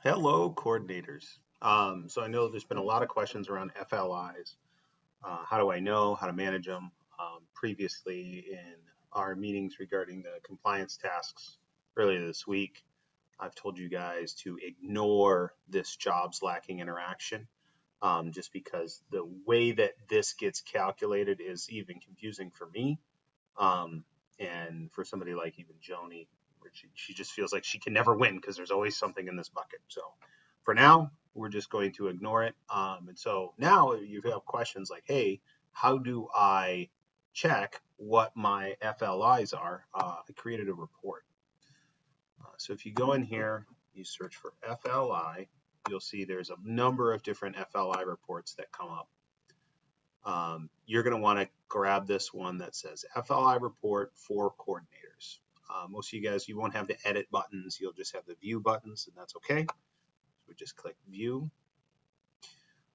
Hello, coordinators. So I know there's been a lot of questions around FLIs. How do I know how to manage them? Previously in our meetings regarding the compliance tasks earlier this week, I've told you guys to ignore this jobs lacking interaction, just because the way that this gets calculated is even confusing for me. Um, and for somebody like even Joni, where she just feels like she can never win because there's always something in this bucket. So for now, we're just going to ignore it. And so now you have questions like, hey, how do I check what my FLIs are? I created a report. So if you go in here, you search for FLI, you'll see there's a number of different FLI reports that come up. You're going to want to grab this one that says FLI report for coordinators. Most of you guys, you won't have the edit buttons. You'll just have the view buttons, and that's okay. So we just click view.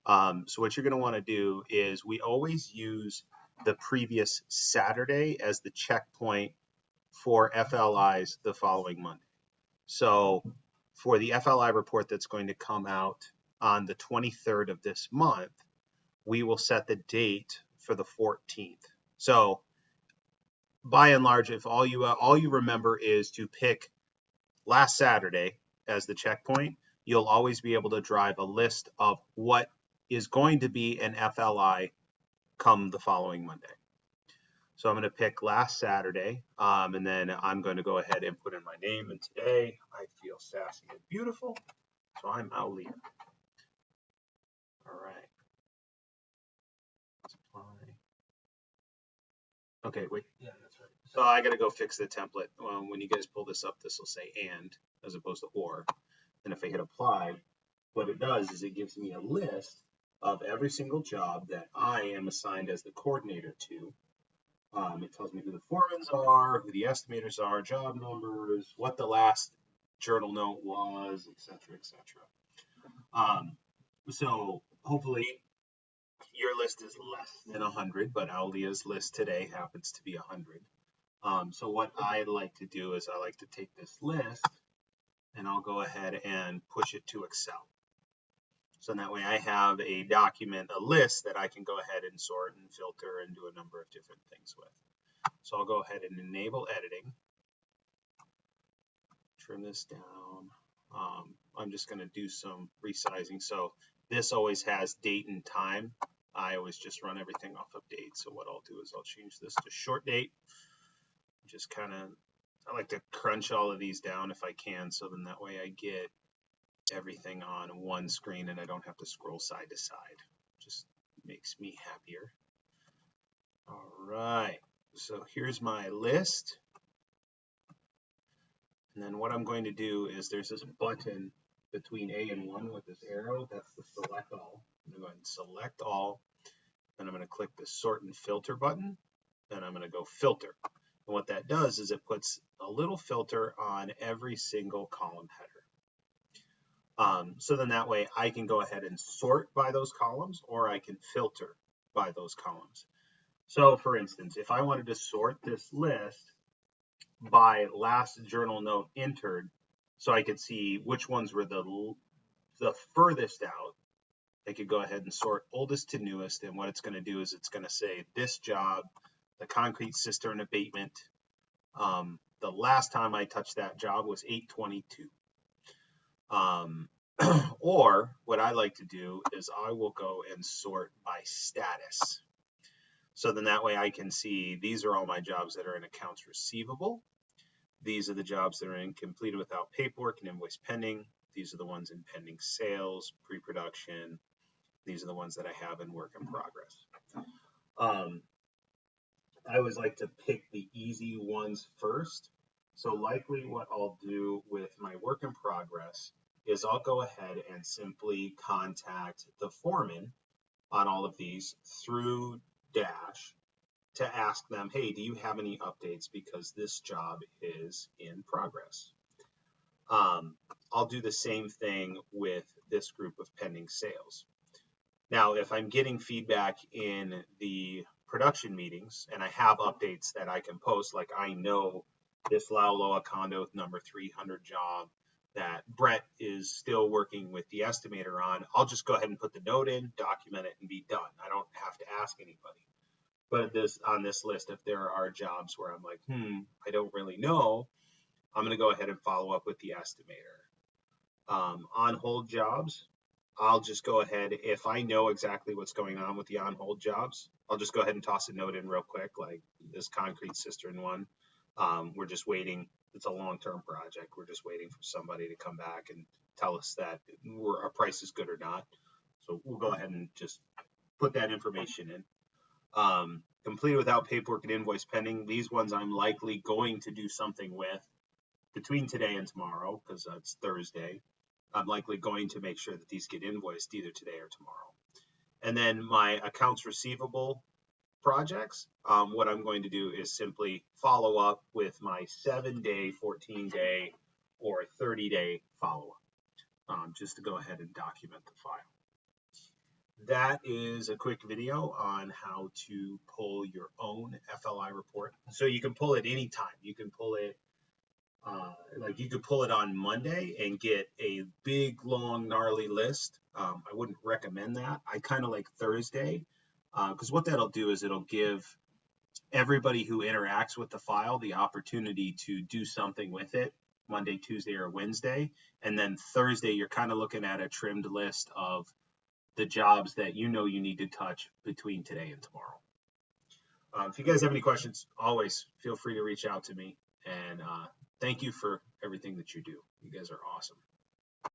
So what you're going to want to do is we always use the previous Saturday as the checkpoint for FLIs the following Monday. So for the FLI report that's going to come out on the 23rd of this month, we will set the date for the 14th. So by and large, if all you remember is to pick last Saturday as the checkpoint, you'll always be able to drive a list of what is going to be an FLI come the following Monday. So I'm going to pick last Saturday, and then I'm going to go ahead and put in my name. And today I feel sassy and beautiful, so I'm Aulia. All right. Apply. Okay, wait. Yeah, that's right. So I got to go fix the template. When you guys pull this up, this will say and as opposed to or. And if I hit apply, what it does is it gives me a list of every single job that I am assigned as the coordinator to. It tells me who the foremans are, who the estimators are, job numbers, what the last journal note was, etc., etc. So hopefully your list is less than 100, but Aulia's list today happens to be 100. So what I like to do is I like to take this list and I'll go ahead and push it to Excel. So that way I have a document, a list that I can go ahead and sort and filter and do a number of different things with. So I'll go ahead and enable editing. Trim this down. I'm just going to do some resizing. So this always has date and time. I always just run everything off of date. So what I'll do is I'll change this to short date. Just kind of, I like to crunch all of these down if I can. So then that way I get everything on one screen and I don't have to scroll side to side. Just makes me happier. All right. So here's my list. And then what I'm going to do is there's this button between A and 1 with this arrow. That's the select all. I'm going to go ahead and select all. Then I'm going to click the sort and filter button. Then I'm going to go filter. And what that does is it puts a little filter on every single column header. So then that way I can go ahead and sort by those columns or I can filter by those columns. So for instance, if I wanted to sort this list by last journal note entered, so I could see which ones were the furthest out, I could go ahead and sort oldest to newest, and what it's going to do is it's going to say this job, the concrete cistern abatement, the last time I touched that job was 8/22. Or what I like to do is I will go and sort by status. So then that way I can see these are all my jobs that are in accounts receivable. These are the jobs that are in completed without paperwork and invoice pending. These are the ones in pending sales, pre-production. These are the ones that I have in work in progress. I always like to pick the easy ones first. So likely what I'll do with my work in progress is I'll go ahead and simply contact the foreman on all of these through Dash to ask them, hey, do you have any updates because this job is in progress? I'll do the same thing with this group of pending sales. Now, if I'm getting feedback in the production meetings and I have updates that I can post, like I know this Lauloa condo number 300 job that Brett is still working with the estimator on, I'll just go ahead and put the note in, document it, and be done. I don't have to ask anybody. But on this list, if there are jobs where I'm like, I don't really know, I'm going to go ahead and follow up with the estimator. On hold jobs, I'll just go ahead, if I know exactly what's going on with the on hold jobs, I'll just go ahead and toss a note in real quick, like this concrete cistern one. We're just waiting. It's a long-term project. We're just waiting for somebody to come back and tell us that our price is good or not. So we'll go ahead and just put that information in. Completed without paperwork and invoice pending. These ones I'm likely going to do something with between today and tomorrow, because it's Thursday. I'm likely going to make sure that these get invoiced either today or tomorrow. And then my accounts receivable projects, what I'm going to do is simply follow up with my 7-day, 14-day, or 30-day follow-up, just to go ahead and document the file. That is a quick video on how to pull your own FLI report. So you can pull it anytime. You can pull it you could pull it on Monday and get a big, long, gnarly list. I wouldn't recommend that. I kind of like Thursday, because what that'll do is it'll give everybody who interacts with the file the opportunity to do something with it Monday, Tuesday, or Wednesday. And then Thursday, you're kind of looking at a trimmed list of the jobs that you know you need to touch between today and tomorrow. If you guys have any questions, always feel free to reach out to me. And thank you for everything that you do. You guys are awesome.